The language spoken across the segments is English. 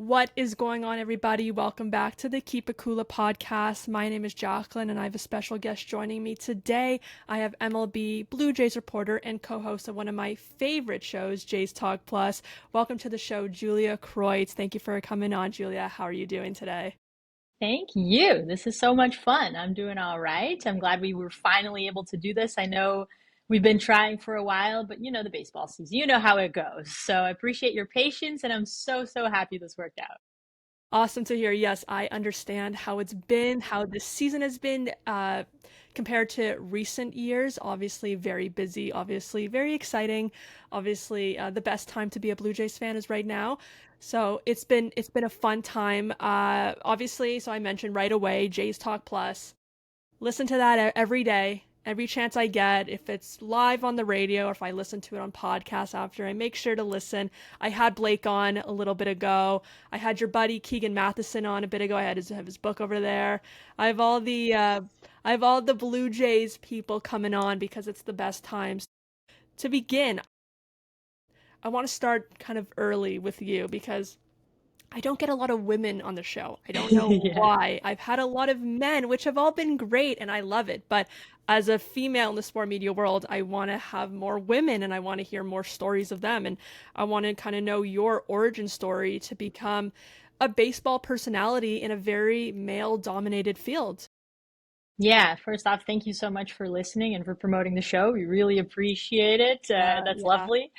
What is going on, everybody? Welcome back to the Keep It Kula podcast. My name is Jacqueline, and I have a special guest joining me today. I have MLB Blue Jays reporter and co-host of one of my favorite shows, Jays Talk Plus. Welcome to the show, Julia Kreuz. Thank you for coming on, Julia. How are you doing today? Thank you. This is so much fun. I'm doing all right. I'm glad we were finally able to do this. I know we've been trying for a while, but you know the baseball season. You know how it goes. So I appreciate your patience, and I'm so happy this worked out. Awesome to hear. Yes, I understand how it's been, how this season has been compared to recent years. Obviously, very busy, obviously, very exciting. Obviously, the best time to be a Blue Jays fan is right now. So it's been a fun time. Obviously, so I mentioned right away, Jays Talk Plus. Listen to that every day, every chance I get. If it's live on the radio or if I listen to it on podcast after, I make sure to listen. I had Blake on a little bit ago. I had your buddy Keegan Matheson on a bit ago. I had have his book over there. I have all the uh, I have all the Blue Jays people coming on because it's the best times. To begin, I want to start kind of early with you because I don't get a lot of women on the show. I don't know Yeah. why. I've had a lot of men, which have all been great, and I love it. But as a female in the sport media world, I want to have more women and I want to hear more stories of them. And I want to kind of know your origin story to become a baseball personality in a very male dominated field. Yeah, first off, thank you so much for listening and for promoting the show. We really appreciate it. That's Yeah. lovely.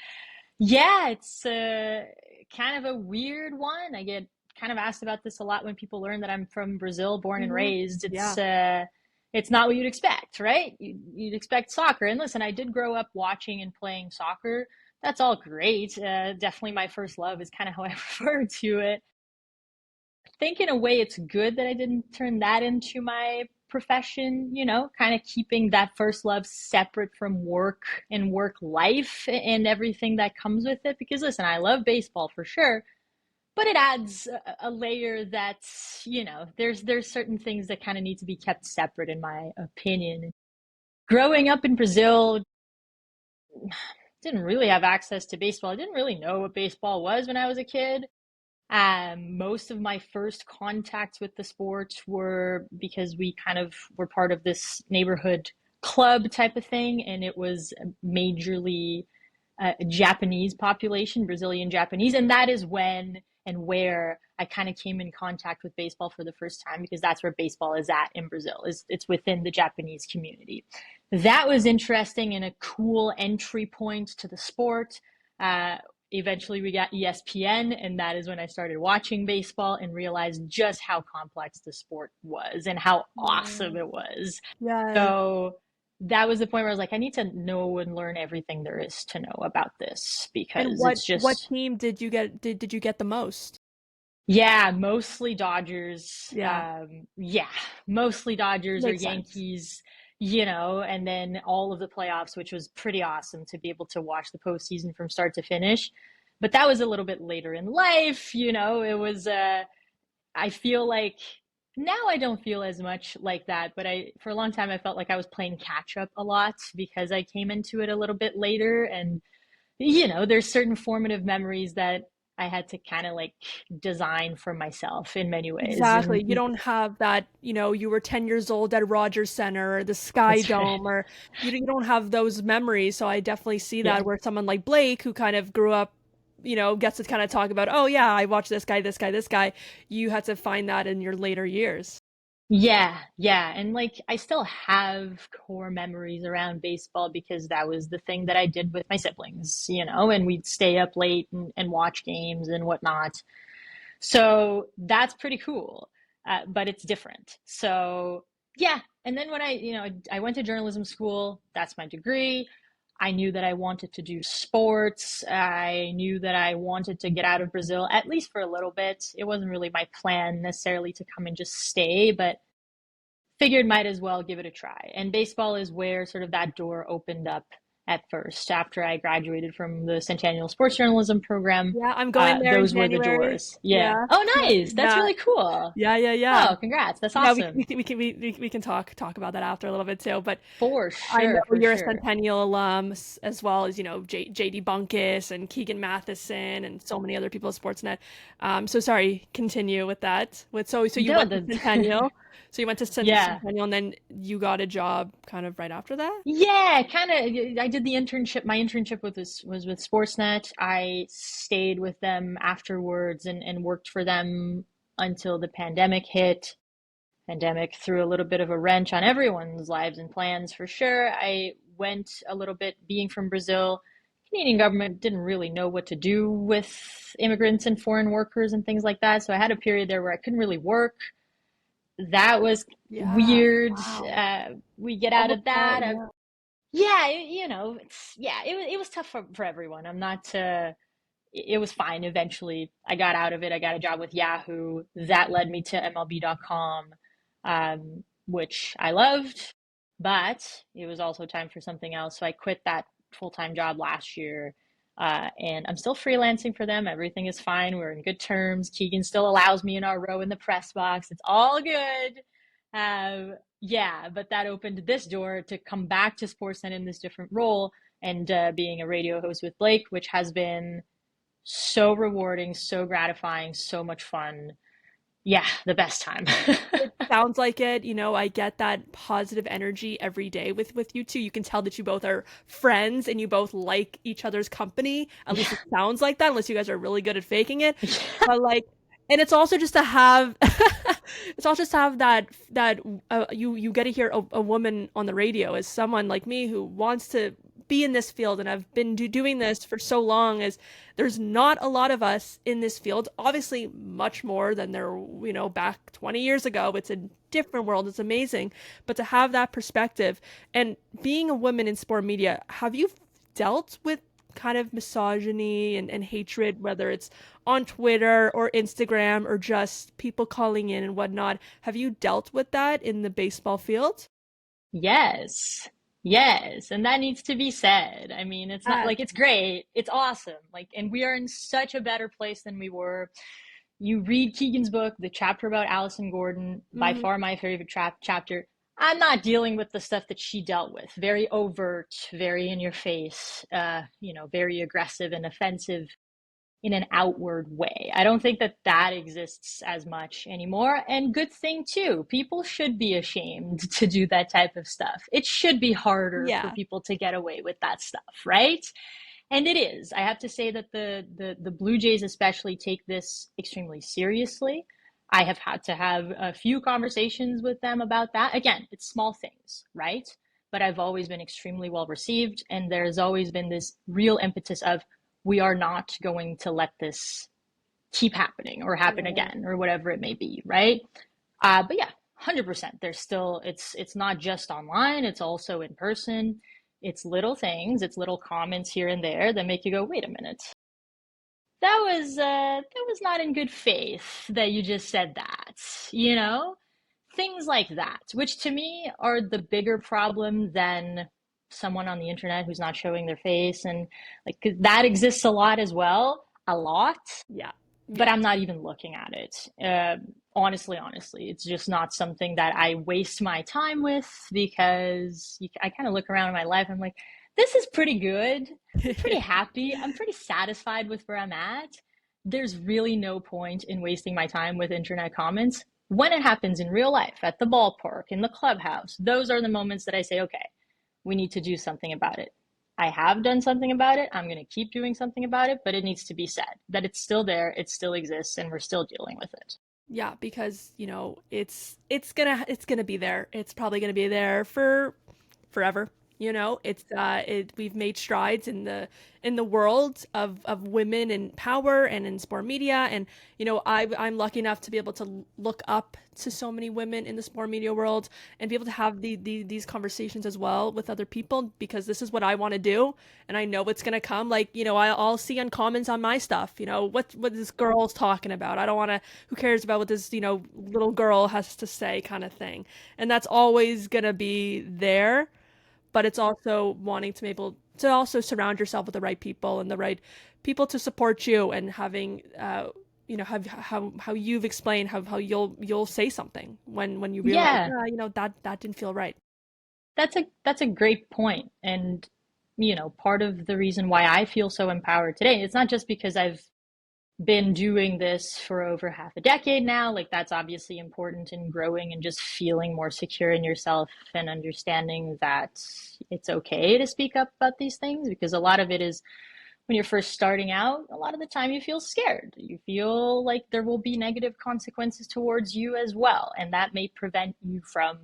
Yeah, it's kind of a weird one. I get kind of asked about this a lot when people learn that I'm from Brazil, born and Hmm. raised. Yeah. It's not what you'd expect, right? You'd expect soccer. And listen, I did grow up watching and playing soccer. That's all great. Definitely my first love is kind of how I refer to it. I think in a way it's good that I didn't turn that into my profession, kind of keeping that first love separate from work and work life and everything that comes with it. Because listen, I love baseball for sure, but it adds a layer that's, there's certain things that kind of need to be kept separate in my opinion. Growing up in Brazil, didn't really have access to baseball. I didn't really know what baseball was when I was a kid. Most of my first contacts with the sport were because we kind of were part of this neighborhood club type of thing, and it was majorly Japanese population, Brazilian Japanese, and that is when and where I kind of came in contact with baseball for the first time because that's where baseball is at in Brazil. Is it's within the Japanese community. That was interesting and a cool entry point to the sport. Uh, Eventually we got ESPN, and that is when I started watching baseball and realized just how complex the sport was and how Yeah. awesome it was. Yes. So that was the point where I was like, I need to know and learn everything there is to know about this And because what it's what just, team did you get did you get the most? yeah, mostly Dodgers. Yeah. Yeah, mostly Dodgers or Makes sense. Yankees, and then all of the playoffs, which was pretty awesome to be able to watch the postseason from start to finish. But that was a little bit later in life, it was, I feel like now I don't feel as much like that, but for a long time I felt like I was playing catch up a lot because I came into it a little bit later and there's certain formative memories that I had to kind of like design for myself in many ways. Exactly. And You don't have that, you were 10 years old at Rogers Center or the Sky that's right. Dome, or you don't have those memories. So I definitely see Yeah. that where someone like Blake, who kind of grew up, gets to kind of talk about, oh, yeah, I watched this guy, this guy, this guy. You had to find that in your later years. Yeah, yeah. And like I still have core memories around baseball because that was the thing that I did with my siblings, and we'd stay up late and watch games and whatnot. So that's pretty cool, but it's different. So yeah, and then when I went to journalism school, that's my degree. I knew that I wanted to do sports. I knew that I wanted to get out of Brazil, at least for a little bit. It wasn't really my plan necessarily to come and just stay, but figured might as well give it a try. And baseball is where sort of that door opened up at first after I graduated from the Centennial Sports Journalism program. Yeah, I'm going there in Those were the January. doors. Yeah. Yeah. Oh, Yeah. nice. That's Yeah. really cool. Yeah, yeah, yeah. Oh, congrats. That's Yeah, awesome. we can talk about that after a little bit too. But For I know sure, for you're a sure. Centennial alum as well as, JD Bunkus and Keegan Matheson and so many other people at Sportsnet. So sorry, continue with that. So you No, went to the Centennial. So you went to yeah. Centennial and then you got a job kind of right after that? Yeah, kind of. I did the internship. My internship was with Sportsnet. I stayed with them afterwards and worked for them until the pandemic hit. Pandemic threw a little bit of a wrench on everyone's lives and plans for sure. I went a little bit, being from Brazil, Canadian government didn't really know what to do with immigrants and foreign workers and things like that. So I had a period there where I couldn't really work. That was Yeah. weird. Wow. We get out Almost of all, that. yeah. Yeah, it was tough for everyone. I'm not it was fine eventually. I got out of it. I got a job with Yahoo. That led me to MLB.com, which I loved, but it was also time for something else. So I quit that full-time job last year. And I'm still freelancing for them. Everything is fine. We're in good terms. Keegan still allows me in our row in the press box. It's all good. Yeah, but that opened this door to come back to Sportsnet in this different role and being a radio host with Blake, which has been so rewarding, so gratifying, so much fun. Yeah, the best time. It sounds like it. I get that positive energy every day with you two. You can tell that you both are friends and you both like each other's company. At least Yeah. it sounds like that, unless you guys are really good at faking it. But like, and it's also just to have, it's also just to have that you get to hear a woman on the radio as someone like me who wants to be in this field and I've been doing this for so long as there's not a lot of us in this field, obviously much more than there, back 20 years ago. It's a different world. It's amazing. But to have that perspective and being a woman in sport media, have you dealt with kind of misogyny and hatred, whether it's on Twitter or Instagram or just people calling in and whatnot? Have you dealt with that in the baseball field? Yes. Yes. And that needs to be said. I mean, it's not Yes. like it's great. It's awesome. Like, and we are in such a better place than we were. You read Keegan's book, the chapter about Allison Gordon, by Mhm. far my favorite chapter. I'm not dealing with the stuff that she dealt with. Very overt, very in your face, very aggressive and offensive in an outward way. I don't think that that exists as much anymore. And good thing too. People should be ashamed to do that type of stuff. It should be harder for Yeah. people to get away with that stuff, right? And it is. I have to say that the Blue Jays especially take this extremely seriously. I have had to have a few conversations with them about that. Again, it's small things, right? But I've always been extremely well received, and there's always been this real impetus of we are not going to let this keep happening or happen Right. again or whatever it may be, right? But yeah, 100%. There's still it's not just online, it's also in person. It's little things, it's little comments here and there that make you go, wait a minute. That was not in good faith that you just said that, you know? Things like that, which to me are the bigger problem than someone on the internet who's not showing their face. And like that exists a lot as well, a lot, Yeah. but Yeah. I'm not even looking at it. Honestly, it's just not something that I waste my time with because I kind of look around in my life. I'm like, this is pretty good. I'm pretty happy. I'm pretty satisfied with where I'm at. There's really no point in wasting my time with internet comments when it happens in real life, at the ballpark, in the clubhouse. Those are the moments that I say, okay, we need to do something about it. I have done something about it. I'm going to keep doing something about it, but it needs to be said that it's still there, it still exists, and we're still dealing with it. Yeah, because, it's gonna be there. It's probably gonna be there for forever. We've made strides in the world of women in power and in sport media. And, I'm lucky enough to be able to look up to so many women in the sport media world and be able to have these conversations as well with other people because this is what I want to do. And I know it's going to come. Like, I'll see on comments on my stuff, what this girl's talking about. I don't want to, who cares about what this, little girl has to say kind of thing. And that's always going to be there, but it's also wanting to be able to also surround yourself with the right people and the right people to support you, and having how you've explained how you'll say something when you realize, Yeah, that didn't feel right. that's a great point. And part of the reason why I feel so empowered today, it's not just because I've been doing this for over half a decade now. Like, that's obviously important in growing and just feeling more secure in yourself and understanding that it's okay to speak up about these things, because a lot of it is when you're first starting out, a lot of the time you feel scared. You feel like there will be negative consequences towards you as well. And that may prevent you from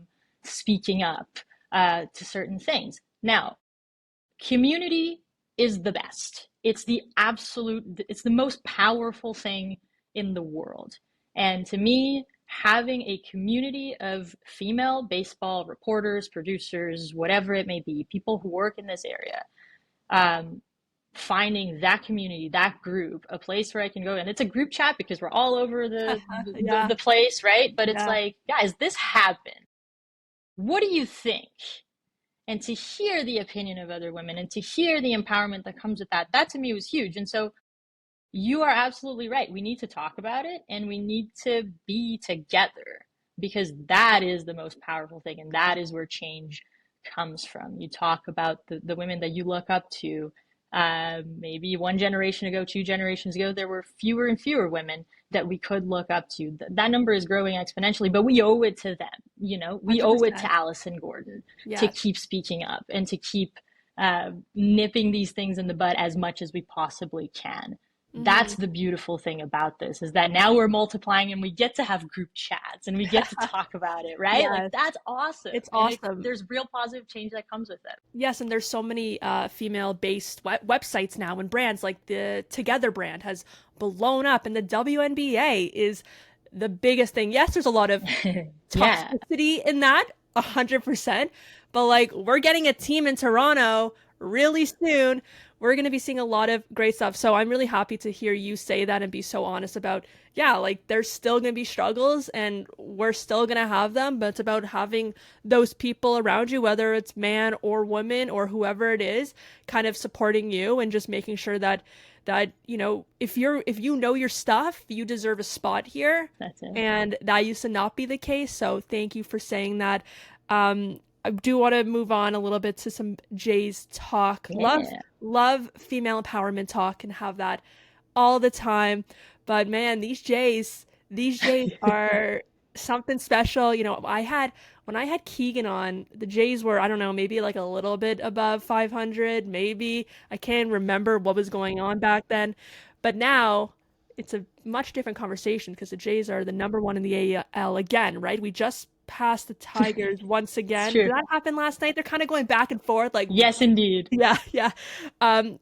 speaking up to certain things. Now, community is the best. It's the most powerful thing in the world. And to me, having a community of female baseball reporters, producers, whatever it may be, people who work in this area, um, finding that community, that group, a place where I can go, and it's a group chat because we're all over Yeah, the place, right? But it's yeah. like, guys, this happened. What do you think? And to hear the opinion of other women and to hear the empowerment that comes with that, that to me was huge. And so you are absolutely right. We need to talk about it and we need to be together, because that is the most powerful thing. And that is where change comes from. You talk about the women that you look up to. Maybe one generation ago, 2 generations ago, there were fewer and fewer women that we could look up to. That number is growing exponentially, but we owe it to them. We owe it to 100%. Allison Gordon to Yes. keep speaking up and to keep nipping these things in the bud as much as we possibly can. Hmm. That's the beautiful thing about this, is that now we're multiplying and we get to have group chats and we get to talk about it, right? Like, Yes, that's awesome. it's And awesome. there's real positive change that comes with it. Yes, and there's so many female-based websites now and brands, like the Together brand has blown up, and the WNBA is the biggest thing. Yes, there's a lot of Yeah. toxicity in that, 100%. But like, we're getting a team in Toronto really soon. We're going to be seeing a lot of great stuff. So I'm really happy to hear you say that and be so honest about, yeah, like there's still going to be struggles and we're still going to have them, but it's about having those people around you, whether it's man or woman or whoever it is, kind of supporting you and just making sure that if you know your stuff, you deserve a spot here. That's it. And that used to not be the case. So thank you for saying that. I do want to move on a little bit to some Jays talk. Yeah. Love female empowerment talk and have that all the time. But man, these Jays are something special. When I had Keegan on, the Jays were, I don't know, maybe like a little bit above 500, maybe. I can't remember what was going on back then. But now it's a much different conversation because the Jays are the number one in the AL again, right? We just passed the Tigers once It's again. Did true. that happen last night? They're kind of going back and forth, like, Yes, indeed. yeah, yeah.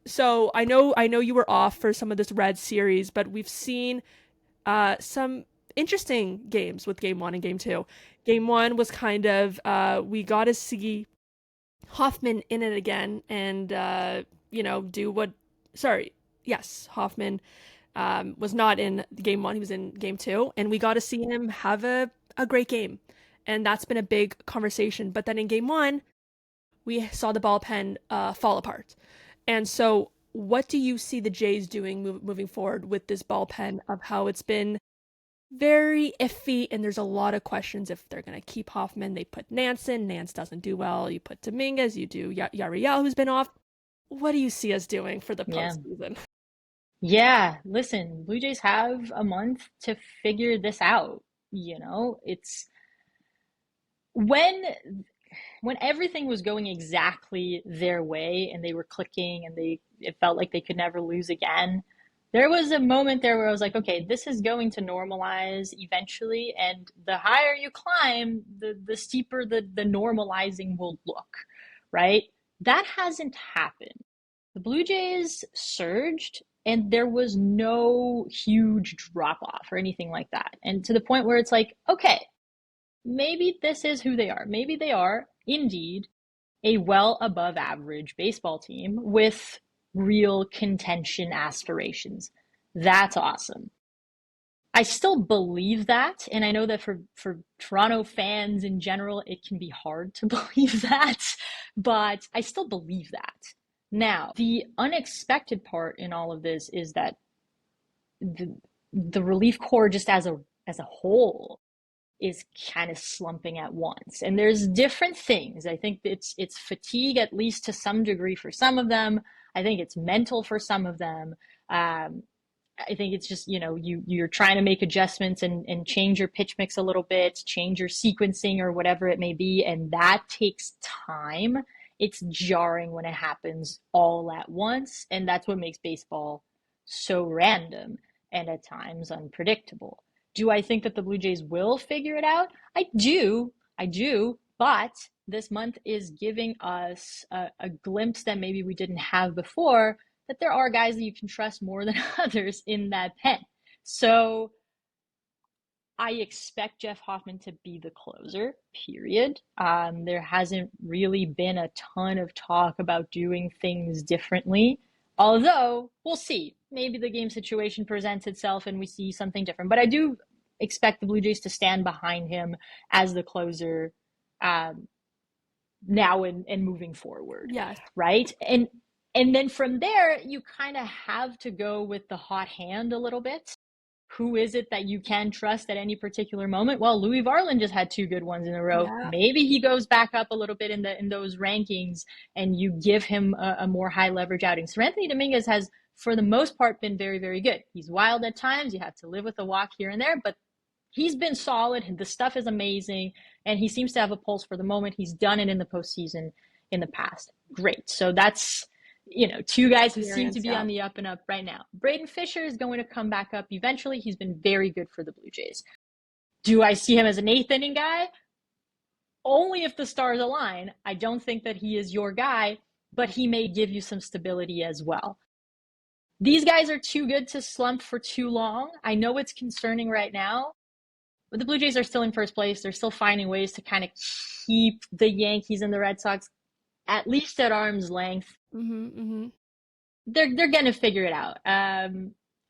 So I know you were off for some of this Red series, but we've seen some interesting games with game one and game two. Game one was kind of we got to see Hoffman in it again and do what sorry, yes, Hoffman was not in game one, he was in game two, and we got to see him have a great game. And that's been a big conversation. But then in game one, we saw the ballpen fall apart. And so, what do you see the Jays doing moving forward with this ballpen of how it's been very iffy? And there's a lot of questions if they're going to keep Hoffman. They put Nance in. Nance doesn't do well. You put Dominguez. You do Yariel, who's been off. What do you see us doing for the Yeah. postseason? Yeah. Listen, Blue Jays have a month to figure this out. It's when everything was going exactly their way and they were clicking and it felt like they could never lose again. There was a moment there where I was like, okay, this is going to normalize eventually, and the higher you climb, the steeper the normalizing will look, right? That hasn't happened. The Blue Jays surged and there was no huge drop off or anything like that. And to the point where it's like, okay, maybe this is who they are. Maybe they are indeed a well above average baseball team with real contention aspirations. That's awesome. I still believe that, and I know that for Toronto fans in general, it can be hard to believe that, but I still believe that. Now, the unexpected part in all of this is that the the relief corps just as a whole is kind of slumping at once. And there's different things. I think it's fatigue, at least to some degree, for some of them. I think it's mental for some of them. Um, I think it's just, you're trying to make adjustments and change your pitch mix a little bit, change your sequencing or whatever it may be, and that takes time. It's jarring when it happens all at once, and that's what makes baseball so random and at times unpredictable. Do I think that the Blue Jays will figure it out? I do, but this month is giving us a glimpse that maybe we didn't have before, that there are guys that you can trust more than others in that pen. So I expect Jeff Hoffman to be the closer, period. There hasn't really been a ton of talk about doing things differently, although we'll see. Maybe the game situation presents itself and we see something different. But I do expect the Blue Jays to stand behind him as the closer now and moving forward, Yes. right? And then from there, you kind of have to go with the hot hand a little bit. Who is it that you can trust at any particular moment? Well, Louis Varland just had 2 good ones in a row. Yeah. Maybe he goes back up a little bit in those rankings, and you give him a more high leverage outing. So Anthony Dominguez has, for the most part, been very, very good. He's wild at times. You have to live with a walk here and there, but he's been solid. The stuff is amazing, and he seems to have a pulse for the moment. He's done it in the postseason in the past. Great. So that's, 2 guys who seem to be on the up and up right now. Braden Fisher is going to come back up eventually. He's been very good for the Blue Jays. Do I see him as an 8th inning guy? Only if the stars align. I don't think that he is your guy, but he may give you some stability as well. These guys are too good to slump for too long. I know it's concerning right now, but the Blue Jays are still in first place. They're still finding ways to kind of keep the Yankees and the Red Sox at least at arm's length. They're going to figure it out.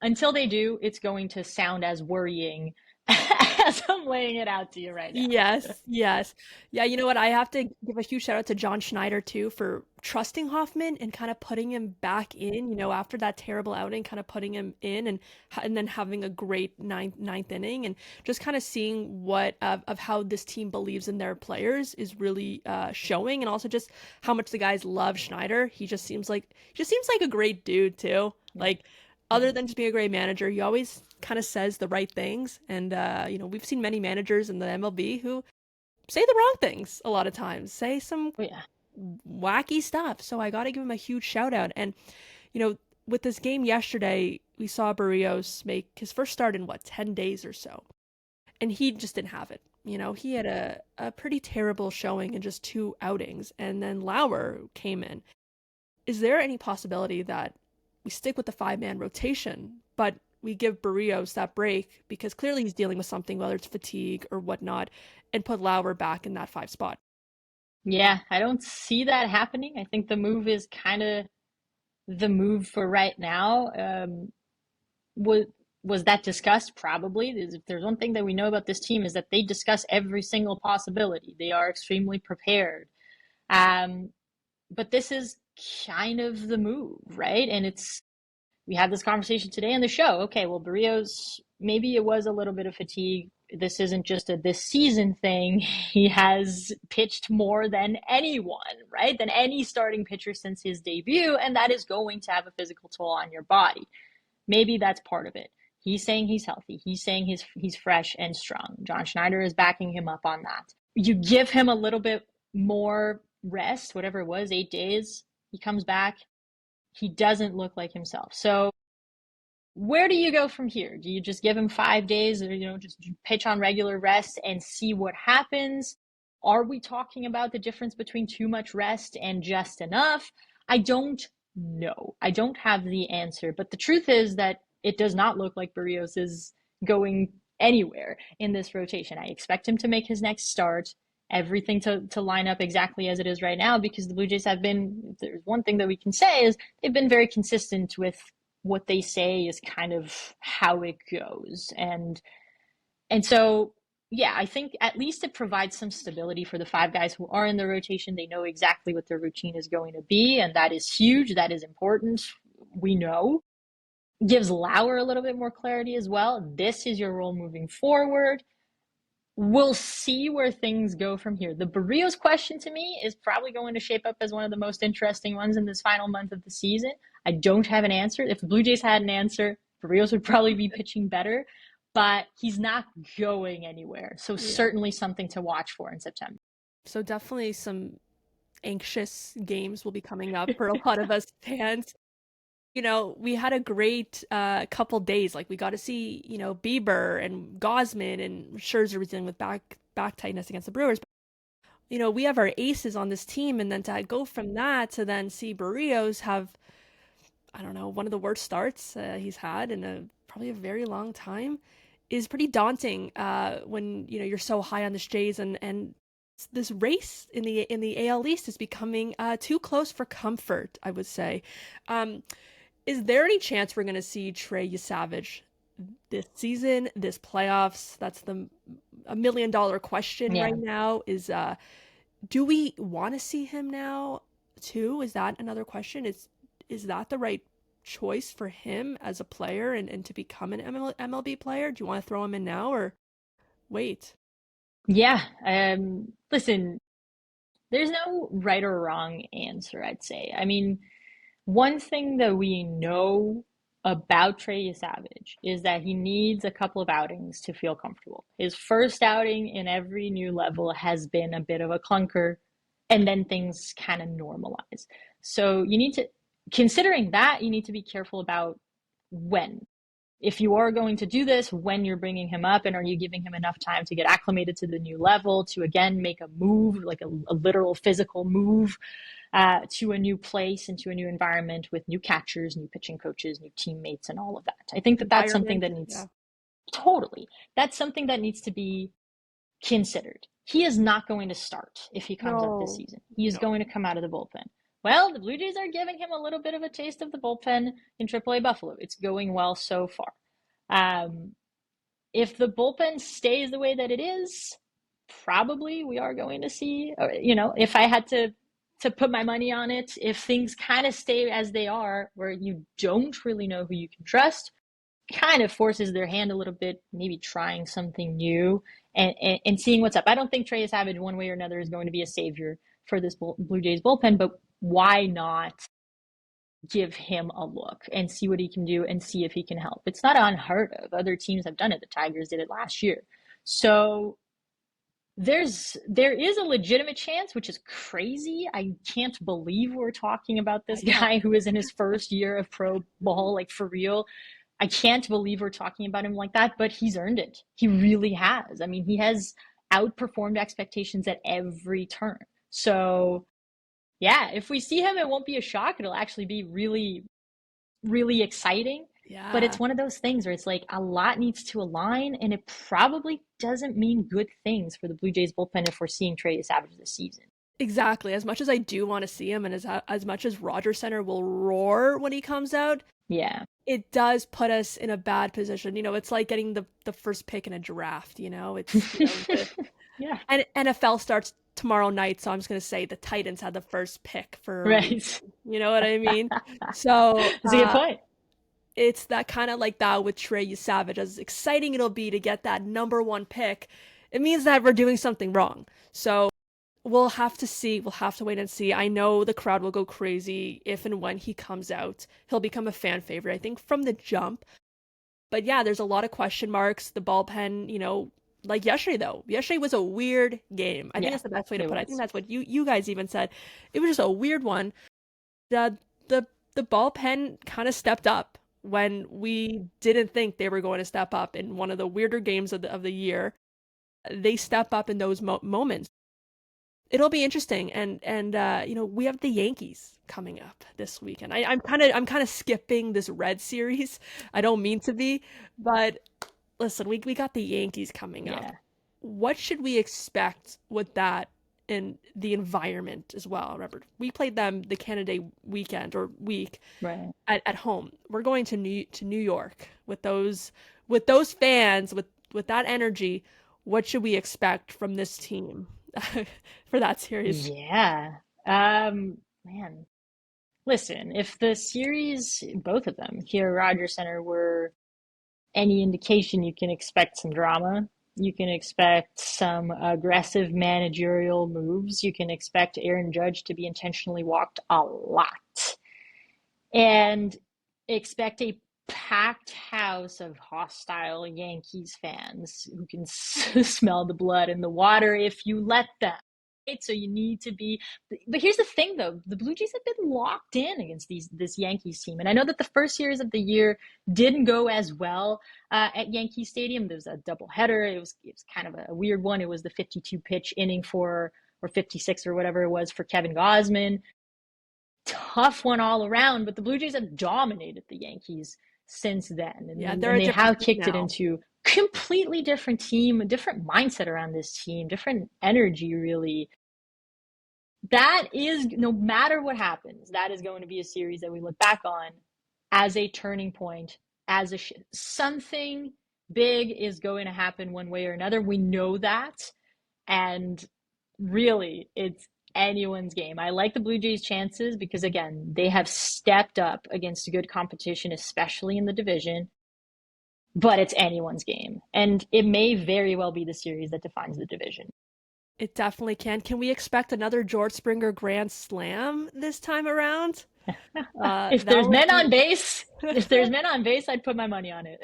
Until they do, it's going to sound as worrying as I'm laying it out to you right now. Yes. Yeah, you know what? I have to give a huge shout out to John Schneider too for trusting Hoffman and kind of putting him back in, after that terrible outing, kind of putting him in and then having a great ninth inning and just kind of seeing what of how this team believes in their players is really showing, and also just how much the guys love Schneider. He just seems like a great dude too. Like, other than just being a great manager, he always kind of says the right things. And, we've seen many managers in the MLB who say the wrong things a lot of times, say some wacky stuff. So I got to give him a huge shout out. And, with this game yesterday, we saw Barrios make his first start in 10 days or so. And he just didn't have it. He had a pretty terrible showing in just 2 outings. And then Lauer came in. Is there any possibility that we stick with the 5-man rotation, but we give Barrios that break because clearly he's dealing with something, whether it's fatigue or whatnot, and put Lauer back in that 5 spot? Yeah, I don't see that happening. I think the move is kind of the move for right now. Was that discussed? Probably. If there's one thing that we know about this team is that they discuss every single possibility. They are extremely prepared. But this is kind of the move, right? And we had this conversation today on the show. Okay, well, Barrios, maybe it was a little bit of fatigue. This isn't just this season thing. He has pitched more than anyone, right? Than any starting pitcher since his debut, and that is going to have a physical toll on your body. Maybe that's part of it. He's saying he's healthy. He's saying he's fresh and strong. John Schneider is backing him up on that. You give him a little bit more rest, whatever it was, 8 days. He comes back. He doesn't look like himself. So where do you go from here? Do you just give him 5 days or, just pitch on regular rest and see what happens? Are we talking about the difference between too much rest and just enough? I don't know. I don't have the answer. But the truth is that it does not look like Barrios is going anywhere in this rotation. I expect him to make his next start, everything to line up exactly as it is right now, because the Blue Jays have been, if there's one thing that we can say, is they've been very consistent with what they say is kind of how it goes. And so yeah, I think at least it provides some stability for the five guys who are in the rotation. They know exactly what their routine is going to be, and that is huge. That is important. We know. Gives Lauer a little bit more clarity as well. This is your role moving forward. We'll see where things go from here. The Barrios question to me is probably going to shape up as one of the most interesting ones in this final month of the season. I don't have an answer. If the Blue Jays had an answer, Barrios would probably be pitching better, but he's not going anywhere. So Yeah. certainly something to watch for in September. So definitely some anxious games will be coming up for a lot of us fans. We had a great couple days. Like we got to see, Bieber and Gosman, and Scherzer was dealing with back tightness against the Brewers. But, we have our aces on this team, and then to go from that to then see Barrios have, I don't know, one of the worst starts he's had in probably a very long time is pretty daunting when you're so high on the Jays, and this race in the AL East is becoming too close for comfort, I would say. Is there any chance we're going to see Trey Savage this season, this playoffs? That's the $1 million question Yeah. right now. Do we want to see him now too? Is that another question? Is that the right choice for him as a player and to become an MLB player? Do you want to throw him in now or wait? Yeah. Listen, there's no right or wrong answer, I'd say. I mean, one thing that we know about Trey Savage is that he needs a couple of outings to feel comfortable. His first outing in every new level has been a bit of a clunker, and then things kind of normalize. So you need to, considering that, you need to be careful about when. If you are going to do this, when you're bringing him up, and are you giving him enough time to get acclimated to the new level, to again make a move, like a literal physical move to a new place, into a new environment with new catchers, new pitching coaches, new teammates, and all of that. I think that that's something Environment? that Yeah. needs, totally, that's something that needs to be considered. He is not going to start if he comes up this No, season. He is no. going to come out of the bullpen. Well, the Blue Jays are giving him a little bit of a taste of the bullpen in AAA Buffalo. It's going well so far. Um, if the bullpen stays the way that it is, probably we are going to see, if I had to put my money on it, if things kind of stay as they are, where you don't really know who you can trust, kind of forces their hand a little bit, maybe trying something new and seeing what's up. I don't think Trey Savage, one way or another, is going to be a savior for this Blue Jays bullpen, but why not give him a look and see what he can do and see if he can help? It's not unheard of. Other teams have done it. The Tigers did it last year. So there is a legitimate chance, which is crazy. I can't believe we're talking about I this know. guy who is in his first year of pro ball, like for real. I can't believe we're talking about him like that, but he's earned it. He really has. I mean, he has outperformed expectations at every turn. So, yeah, if we see him, it won't be a shock. It'll actually be really, really exciting. But Yeah. it's one of those things where it's like a lot needs to align, and it probably doesn't mean good things for the Blue Jays bullpen if we're seeing Trey Savage this season. Exactly. As much as I do want to see him, and as much as Rogers Center will roar when he comes out, Yeah. it does put us in a bad position. It's like getting the first pick in a draft. It's Yeah. and NFL starts tomorrow night, so I'm just gonna say the Titans had the first pick for a reason. Right. You know what I mean? So That's a good point. it's that kind of like that with Trey Savage. As exciting it'll be to get that number one pick, it means that we're doing something wrong. So we'll have to see. We'll have to wait and see. I know the crowd will go crazy if and when he comes out. He'll become a fan favorite, I think, from the jump. But yeah, there's a lot of question marks. The ballpen, like yesterday though. Yesterday was a weird game. I think Yeah, that's the best way to it put it. I think was. that's what you guys even said. It was just a weird one. The ballpen kind of stepped up when we didn't think they were going to step up in one of the weirder games of the year. They step up in those moments. It'll be interesting, and we have the Yankees coming up this weekend. I'm kind of skipping this Red series. I don't mean to be, but listen, we got the Yankees coming up. Yeah. What should we expect with that in the environment as well? Remember, we played them the Canada weekend or week Right. at home. We're going to New York with those fans with that energy. what should we expect from this team for that series? Yeah. Man, listen, if the series, both of them here at Rogers Center, were any indication, you can expect some drama. You can expect some aggressive managerial moves. You can expect Aaron Judge to be intentionally walked a lot. And expect a packed house of hostile Yankees fans who can smell the blood in the water if you let them. Right? So you need to be. But here's the thing, though: the Blue Jays have been locked in against this Yankees team, and I know that the first series of the year didn't go as well at Yankee Stadium. There was a doubleheader. It was kind of a weird one. It was the 52 pitch inning for or 56 or whatever it was for Kevin Gausman. Tough one all around, but the Blue Jays have dominated the Yankees since then. Yeah, And, they're and a they different have team kicked it now. into completely different team, a different mindset around this team, different energy, really. That is, no matter what happens, that is going to be a series that we look back on as a turning point, as something big is going to happen one way or another. We know that. And really, it's anyone's game. I like the Blue Jays' chances because, again, they have stepped up against good competition, especially in the division. But it's anyone's game. And it may very well be the series that defines the division. It definitely can. Can we expect another George Springer Grand Slam this time around? If That there's would men on be base, I'd put my money on it.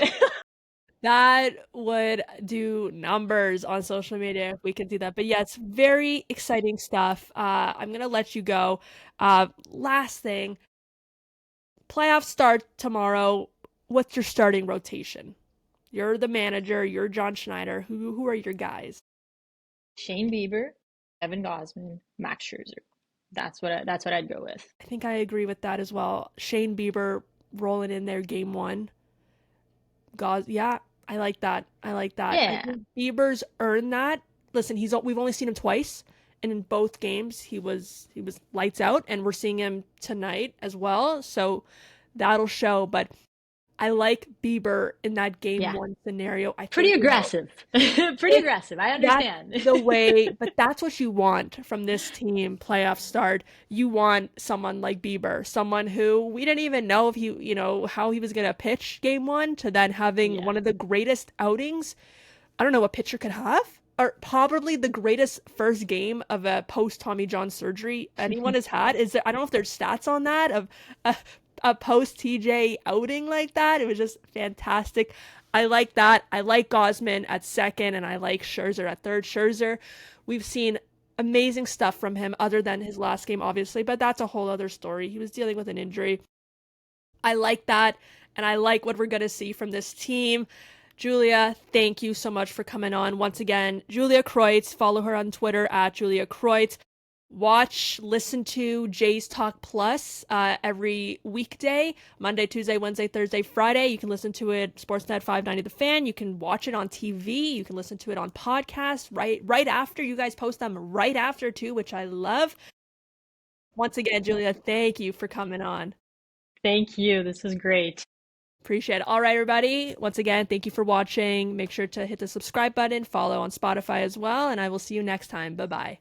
that would do numbers on social media if we could do that. But yeah, it's very exciting stuff. I'm gonna let you go. Last thing, playoffs start tomorrow. What's your starting rotation? You're the manager. You're John Schneider. Who are your guys? Shane Bieber, Evan Gosman, Max Scherzer. That's what I'd go with. I think I agree with that as well. Shane Bieber rolling in there game one. God, yeah, I like that. I like that. I Yeah. think Bieber's earned that. Listen, we've only seen him twice, and in both games he was lights out, and we're seeing him tonight as well. So that'll show. But I like Bieber in that game Yeah. one scenario. I Pretty think aggressive. Pretty if aggressive. I that's understand. the way, but that's what you want from this team playoff start. You want someone like Bieber, someone who we didn't even know if how he was going to pitch game one to then having Yeah. one of the greatest outings. I don't know what pitcher could have. Or probably the greatest first game of a post Tommy John surgery anyone has had. I don't know if there's stats on that of a post TJ outing like that. It was just fantastic. I like that. I like Gosman at second, and I like Scherzer at third. Scherzer, we've seen amazing stuff from him other than his last game, obviously, but that's a whole other story. He was dealing with an injury. I like that, and I like what we're going to see from this team. Julia, thank you so much for coming on. Once again, Julia Kreuz, follow her on Twitter at Julia Kreuz. Listen to Jays Talk Plus every weekday, Monday, Tuesday, Wednesday, Thursday, Friday. You can listen to it, Sportsnet 590 The Fan. You can watch it on TV. You can listen to it on podcast right after. You guys post them right after, too, which I love. Once again, Julia, thank you for coming on. Thank you. This was great. Appreciate it. All right, everybody. Once again, thank you for watching. Make sure to hit the subscribe button, follow on Spotify as well, and I will see you next time. Bye-bye.